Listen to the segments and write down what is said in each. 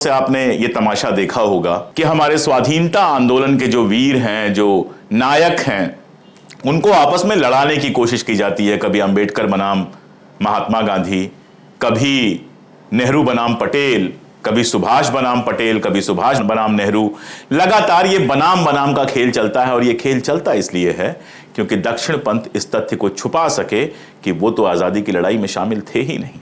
से आपने ये तमाशा देखा होगा कि हमारे स्वाधीनता आंदोलन के जो वीर हैं, जो नायक हैं, उनको आपस में लड़ाने की कोशिश की जाती है। कभी अंबेडकर बनाम महात्मा गांधी, कभी नेहरू बनाम पटेल, कभी सुभाष बनाम पटेल, कभी सुभाष बनाम नेहरू। लगातार ये बनाम का खेल चलता है और ये खेल चलता इसलिए है क्योंकि दक्षिण पंथ इस तथ्य को छुपा सके कि वो तो आजादी की लड़ाई में शामिल थे ही नहीं।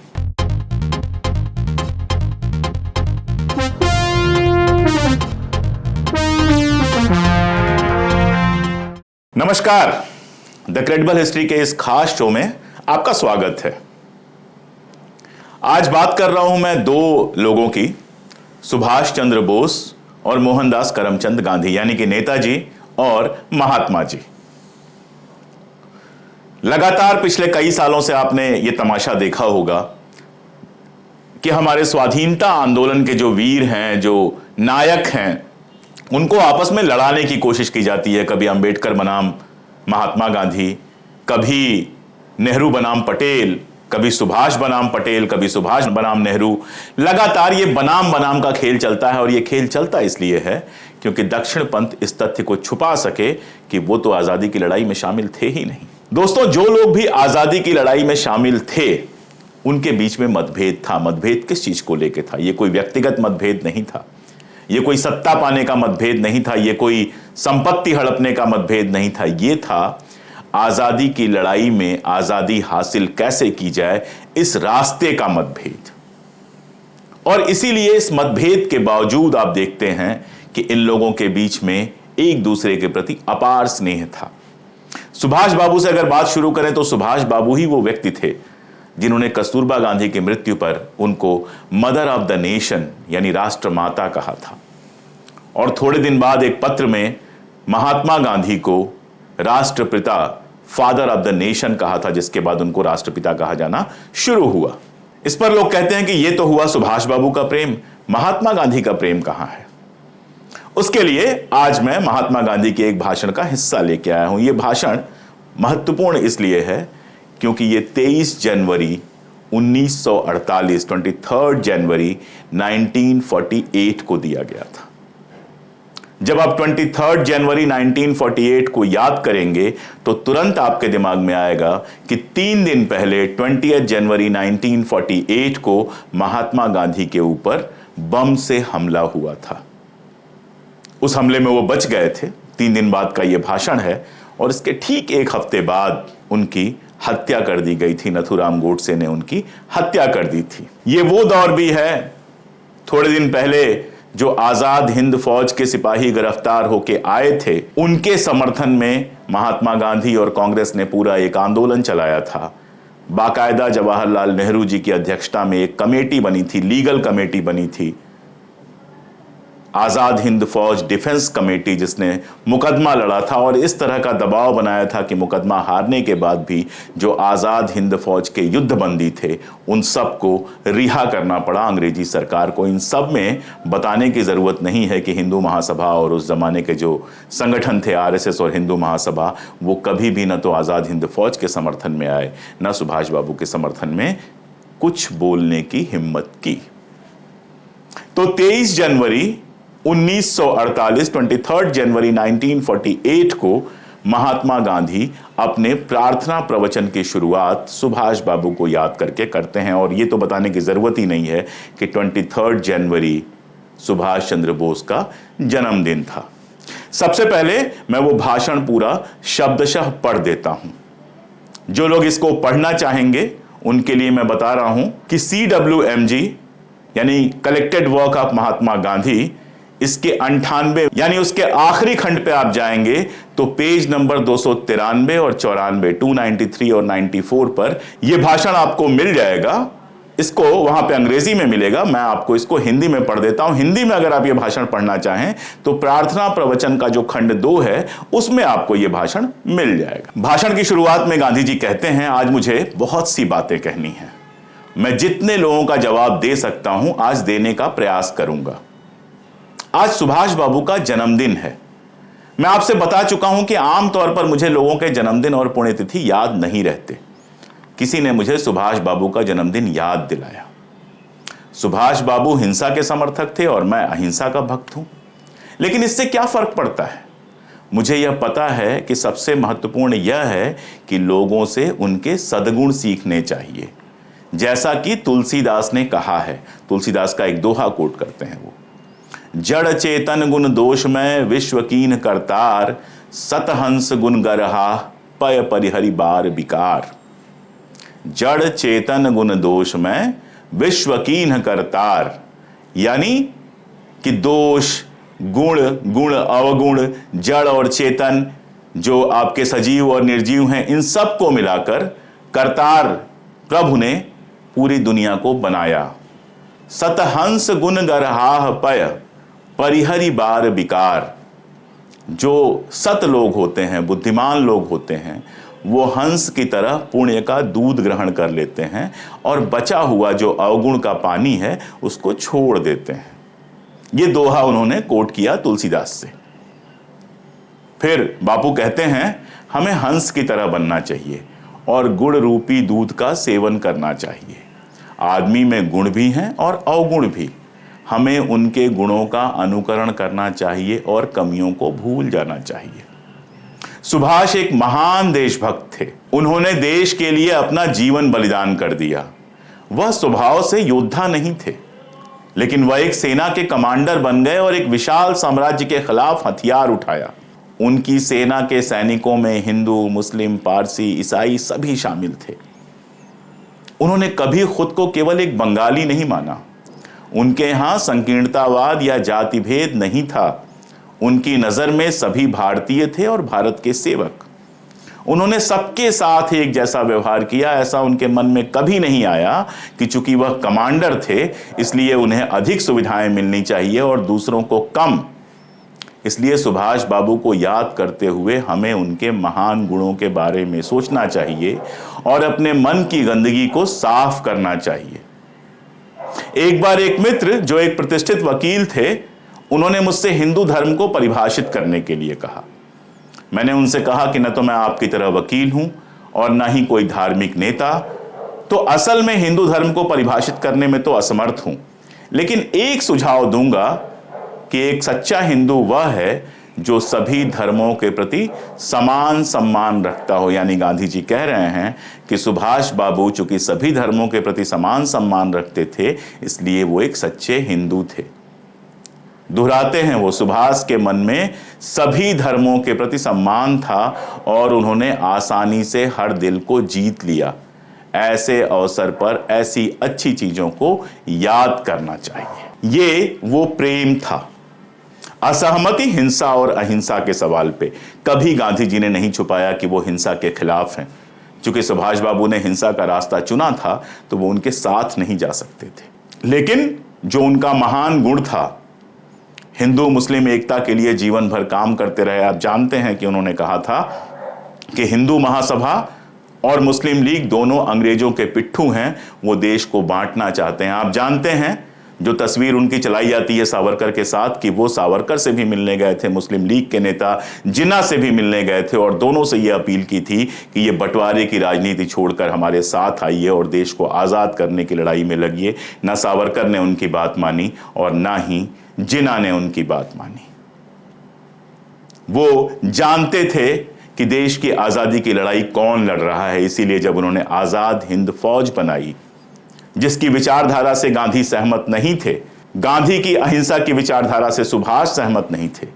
नमस्कार, द क्रेडिबल हिस्ट्री के इस खास शो में आपका स्वागत है। आज बात कर रहा हूं मैं दो लोगों की, सुभाष चंद्र बोस और मोहनदास करमचंद गांधी, यानी कि नेताजी और महात्मा जी। लगातार पिछले कई सालों से आपने ये तमाशा देखा होगा कि हमारे स्वाधीनता आंदोलन के जो वीर हैं, जो नायक हैं, उनको आपस में लड़ाने की कोशिश की जाती है। कभी अंबेडकर बनाम महात्मा गांधी, कभी नेहरू बनाम पटेल, कभी सुभाष बनाम पटेल, कभी सुभाष बनाम नेहरू। लगातार ये बनाम का खेल चलता है और ये खेल चलता इसलिए है क्योंकि दक्षिण पंथ इस तथ्य को छुपा सके कि वो तो आजादी की लड़ाई में शामिल थे ही नहीं। दोस्तों, जो लोग भी आजादी की लड़ाई में शामिल थे उनके बीच में मतभेद था। मतभेद किस चीज को लेकर था? ये कोई व्यक्तिगत मतभेद नहीं था, ये कोई सत्ता पाने का मतभेद नहीं था, ये कोई संपत्ति हड़पने का मतभेद नहीं था। ये था आजादी की लड़ाई में आजादी हासिल कैसे की जाए, इस रास्ते का मतभेद। और इसीलिए इस मतभेद के बावजूद आप देखते हैं कि इन लोगों के बीच में एक दूसरे के प्रति अपार स्नेह था। सुभाष बाबू से अगर बात शुरू करें तो सुभाष बाबू ही वो व्यक्ति थे जिन्होंने कस्तूरबा गांधी की मृत्यु पर उनको मदर ऑफ द नेशन यानी राष्ट्र माता कहा था। और थोड़े दिन बाद एक पत्र में महात्मा गांधी को राष्ट्रपिता, फादर ऑफ द नेशन कहा था, जिसके बाद उनको राष्ट्रपिता कहा जाना शुरू हुआ। इस पर लोग कहते हैं कि ये तो हुआ सुभाष बाबू का प्रेम, महात्मा गांधी का प्रेम कहां है? उसके लिए आज मैं महात्मा गांधी के एक भाषण का हिस्सा लेके आया हूं। यह भाषण महत्वपूर्ण इसलिए है क्योंकि ये 23 जनवरी 1948, 23 जनवरी 1948 को दिया गया था। जब आप 23 जनवरी 1948 को याद करेंगे तो तुरंत आपके दिमाग में आएगा कि 3 दिन पहले 20 जनवरी 1948 को महात्मा गांधी के ऊपर बम से हमला हुआ था। उस हमले में वो बच गए थे। 3 दिन बाद का ये भाषण है और इसके ठीक एक हफ्ते बाद उनकी हत्या कर दी गई थी। नथुराम गोडसे ने उनकी हत्या कर दी थी। ये वो दौर भी है, थोड़े दिन पहले जो आजाद हिंद फौज के सिपाही गिरफ्तार होके आए थे, उनके समर्थन में महात्मा गांधी और कांग्रेस ने पूरा एक आंदोलन चलाया था। बाकायदा जवाहरलाल नेहरू जी की अध्यक्षता में एक कमेटी बनी थी, लीगल कमेटी बनी थी, आजाद हिंद फौज डिफेंस कमेटी, जिसने मुकदमा लड़ा था और इस तरह का दबाव बनाया था कि मुकदमा हारने के बाद भी जो आजाद हिंद फौज के युद्धबंदी थे उन सबको रिहा करना पड़ा अंग्रेजी सरकार को। इन सब में बताने की जरूरत नहीं है कि हिंदू महासभा और उस जमाने के जो संगठन थे आरएसएस और हिंदू महासभा, वो कभी भी न तो आजाद हिंद फौज के समर्थन में आए न सुभाष बाबू के समर्थन में कुछ बोलने की हिम्मत की। तो 23 जनवरी 1948, 23 जनवरी 1948 को महात्मा गांधी अपने प्रार्थना प्रवचन की शुरुआत सुभाष बाबू को याद करके करते हैं। और ये तो बताने की जरूरत ही नहीं है कि 23 जनवरी सुभाष चंद्र बोस का जन्मदिन था। सबसे पहले मैं वो भाषण पूरा शब्दशः पढ़ देता हूं। जो लोग इसको पढ़ना चाहेंगे उनके लिए मैं बता रहा हूं कि CWMG यानी collected work of Mahatma Gandhi, इसके 98 यानी उसके आखिरी खंड पे आप जाएंगे तो पेज नंबर 293 और 94, 293 और 94 पर यह भाषण आपको मिल जाएगा। इसको वहां पे अंग्रेजी में मिलेगा, मैं आपको इसको हिंदी में पढ़ देता हूं। हिंदी में अगर आप यह भाषण पढ़ना चाहें तो प्रार्थना प्रवचन का जो खंड 2 है उसमें आपको यह भाषण मिल जाएगा। भाषण की शुरुआत में गांधी जी कहते हैं, आज मुझे बहुत सी बातें कहनी है, मैं जितने लोगों का जवाब दे सकता हूं आज देने का प्रयास करूंगा। आज सुभाष बाबू का जन्मदिन है। मैं आपसे बता चुका हूं कि आमतौर पर मुझे लोगों के जन्मदिन और पुण्यतिथि याद नहीं रहते। किसी ने मुझे सुभाष बाबू का जन्मदिन याद दिलाया। सुभाष बाबू हिंसा के समर्थक थे और मैं अहिंसा का भक्त हूं। लेकिन इससे क्या फर्क पड़ता है? मुझे यह पता है कि सबसे महत्वपूर्ण यह है कि लोगों से उनके सद्गुण सीखने चाहिए। जैसा कि तुलसीदास ने कहा है, तुलसीदास का एक दोहा कोट करते हैं वो, जड़ चेतन गुण दोष में विश्व कीन करतार, सतहंस गुण गरहा पय परिहरि बार विकार। जड़ चेतन गुण दोष में विश्व कीन करतार, यानी कि दोष, गुण, गुण अवगुण, जड़ और चेतन, जो आपके सजीव और निर्जीव हैं, इन सब को मिलाकर करतार प्रभु ने पूरी दुनिया को बनाया। सतहंस गुण गरहाह पय परिहरि बार विकार। जो सत लोग होते हैं, बुद्धिमान लोग होते हैं, वो हंस की तरह पुण्य का दूध ग्रहण कर लेते हैं और बचा हुआ जो अवगुण का पानी है उसको छोड़ देते हैं। ये दोहा उन्होंने कोट किया तुलसीदास से। फिर बापू कहते हैं हमें हंस की तरह बनना चाहिए और गुण रूपी दूध का सेवन करना चाहिए। आदमी में गुण भी हैं और अवगुण भी। हमें उनके गुणों का अनुकरण करना चाहिए और कमियों को भूल जाना चाहिए। सुभाष एक महान देशभक्त थे। उन्होंने देश के लिए अपना जीवन बलिदान कर दिया। वह स्वभाव से योद्धा नहीं थे, लेकिन वह एक सेना के कमांडर बन गए और एक विशाल साम्राज्य के खिलाफ हथियार उठाया। उनकी सेना के सैनिकों में हिंदू, मुस्लिम, पारसी, ईसाई सभी शामिल थे। उन्होंने कभी खुद को केवल एक बंगाली नहीं माना। उनके यहां संकीर्णतावाद या जाति भेद नहीं था। उनकी नजर में सभी भारतीय थे और भारत के सेवक। उन्होंने सबके साथ एक जैसा व्यवहार किया। ऐसा उनके मन में कभी नहीं आया कि चूंकि वह कमांडर थे इसलिए उन्हें अधिक सुविधाएं मिलनी चाहिए और दूसरों को कम। इसलिए सुभाष बाबू को याद करते हुए हमें उनके महान गुणों के बारे में सोचना चाहिए और अपने मन की गंदगी को साफ करना चाहिए। एक बार एक मित्र जो एक प्रतिष्ठित वकील थे, उन्होंने मुझसे हिंदू धर्म को परिभाषित करने के लिए कहा। मैंने उनसे कहा कि न तो मैं आपकी तरह वकील हूं और न ही कोई धार्मिक नेता, तो असल में हिंदू धर्म को परिभाषित करने में तो असमर्थ हूं। लेकिन एक सुझाव दूंगा कि एक सच्चा हिंदू वह है जो सभी धर्मों के प्रति समान सम्मान रखता हो। यानी गांधी जी कह रहे हैं कि सुभाष बाबू चूंकि सभी धर्मों के प्रति समान सम्मान रखते थे, इसलिए वो एक सच्चे हिंदू थे। दोहराते हैं वो, सुभाष के मन में सभी धर्मों के प्रति सम्मान था और उन्होंने आसानी से हर दिल को जीत लिया। ऐसे अवसर पर ऐसी अच्छी चीजों को याद करना चाहिए। ये वो प्रेम था। असहमति हिंसा और अहिंसा के सवाल पे कभी गांधी जी ने नहीं छुपाया कि वो हिंसा के खिलाफ हैं। चूंकि सुभाष बाबू ने हिंसा का रास्ता चुना था तो वो उनके साथ नहीं जा सकते थे। लेकिन जो उनका महान गुण था, हिंदू मुस्लिम एकता के लिए जीवन भर काम करते रहे। आप जानते हैं कि उन्होंने कहा था कि हिंदू महासभा और मुस्लिम लीग दोनों अंग्रेजों के पिट्ठू हैं, वो देश को बांटना चाहते हैं। आप जानते हैं जो तस्वीर उनकी चलाई जाती है सावरकर के साथ, कि वो सावरकर से भी मिलने गए थे, मुस्लिम लीग के नेता जिन्ना से भी मिलने गए थे और दोनों से ये अपील की थी कि ये बंटवारे की राजनीति छोड़कर हमारे साथ आइए और देश को आज़ाद करने की लड़ाई में लगिए। ना सावरकर ने उनकी बात मानी और ना ही जिन्ना ने उनकी बात मानी। वो जानते थे कि देश की आज़ादी की लड़ाई कौन लड़ रहा है। इसीलिए जब उन्होंने आज़ाद हिंद फौज बनाई, जिसकी विचारधारा से गांधी सहमत नहीं थे, गांधी की अहिंसा की विचारधारा से सुभाष सहमत नहीं थे,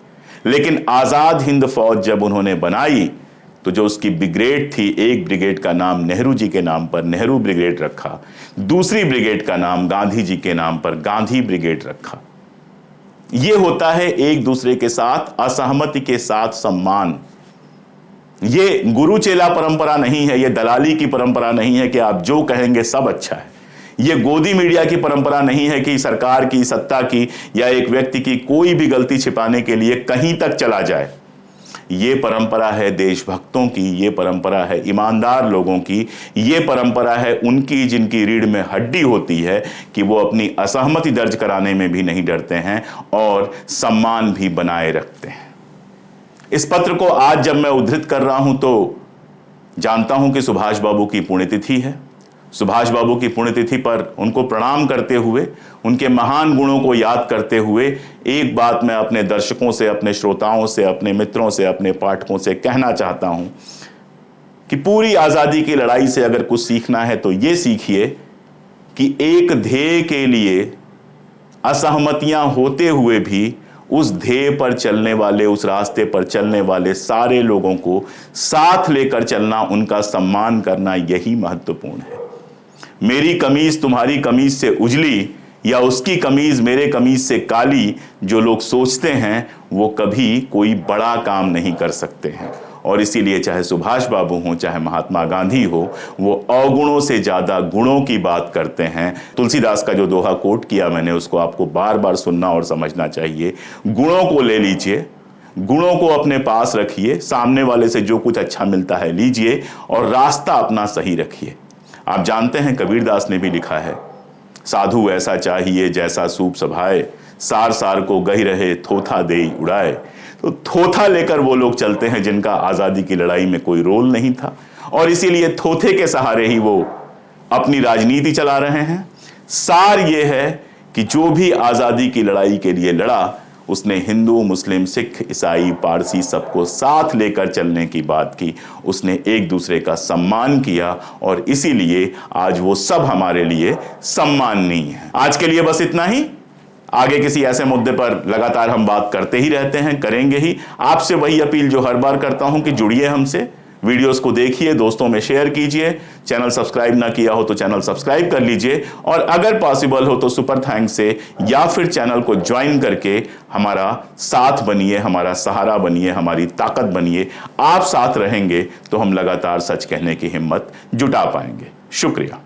लेकिन आज़ाद हिंद फौज जब उन्होंने बनाई तो जो उसकी ब्रिगेड थी, एक ब्रिगेड का नाम नेहरू जी के नाम पर नेहरू ब्रिगेड रखा, दूसरी ब्रिगेड का नाम गांधी जी के नाम पर गांधी ब्रिगेड रखा। यह होता है एक दूसरे के साथ असहमति के साथ सम्मान। ये गुरु चेला परंपरा नहीं है, ये दलाली की परंपरा नहीं है कि आप जो कहेंगे सब अच्छा है। ये गोदी मीडिया की परंपरा नहीं है कि सरकार की, सत्ता की या एक व्यक्ति की कोई भी गलती छिपाने के लिए कहीं तक चला जाए। ये परंपरा है देशभक्तों की, ये परंपरा है ईमानदार लोगों की, ये परंपरा है उनकी जिनकी रीढ़ में हड्डी होती है कि वो अपनी असहमति दर्ज कराने में भी नहीं डरते हैं और सम्मान भी बनाए रखते हैं। इस पत्र को आज जब मैं उद्धृत कर रहा हूं तो जानता हूं कि सुभाष बाबू की पुण्यतिथि है। सुभाष बाबू की पुण्यतिथि पर उनको प्रणाम करते हुए, उनके महान गुणों को याद करते हुए एक बात मैं अपने दर्शकों से, अपने श्रोताओं से, अपने मित्रों से, अपने पाठकों से कहना चाहता हूं कि पूरी आज़ादी की लड़ाई से अगर कुछ सीखना है तो ये सीखिए कि एक ध्येय के लिए असहमतियां होते हुए भी उस ध्येय पर चलने वाले, उस रास्ते पर चलने वाले सारे लोगों को साथ लेकर चलना, उनका सम्मान करना, यही महत्वपूर्ण है। मेरी कमीज तुम्हारी कमीज से उजली या उसकी कमीज मेरे कमीज से काली जो लोग सोचते हैं वो कभी कोई बड़ा काम नहीं कर सकते हैं। और इसीलिए चाहे सुभाष बाबू हो, चाहे महात्मा गांधी हो, वो अवगुणों से ज्यादा गुणों की बात करते हैं। तुलसीदास का जो दोहा कोट किया मैंने, उसको आपको बार बार सुनना और समझना चाहिए। गुणों को ले लीजिए, गुणों को अपने पास रखिए, सामने वाले से जो कुछ अच्छा मिलता है लीजिए और रास्ता अपना सही रखिए। आप जानते हैं कबीरदास ने भी लिखा है, साधु ऐसा चाहिए जैसा सूप सभाए, सार सार को गही रहे थोथा देई उड़ाए। तो थोथा लेकर वो लोग चलते हैं जिनका आज़ादी की लड़ाई में कोई रोल नहीं था, और इसीलिए थोथे के सहारे ही वो अपनी राजनीति चला रहे हैं। सार ये है कि जो भी आज़ादी की लड़ाई के लिए लड़ा, उसने हिंदू, मुस्लिम, सिख, ईसाई, पारसी सबको साथ लेकर चलने की बात की। उसने एक दूसरे का सम्मान किया और इसीलिए आज वो सब हमारे लिए सम्माननीय है। आज के लिए बस इतना ही। आगे किसी ऐसे मुद्दे पर लगातार हम बात करते ही रहते हैं, करेंगे ही। आपसे वही अपील जो हर बार करता हूं कि जुड़िए हमसे, वीडियोस को देखिए, दोस्तों में शेयर कीजिए। चैनल सब्सक्राइब ना किया हो तो चैनल सब्सक्राइब कर लीजिए, और अगर पॉसिबल हो तो सुपर थैंक्स से या फिर चैनल को ज्वाइन करके हमारा साथ बनिए, हमारा सहारा बनिए, हमारी ताकत बनिए। आप साथ रहेंगे तो हम लगातार सच कहने की हिम्मत जुटा पाएंगे। शुक्रिया।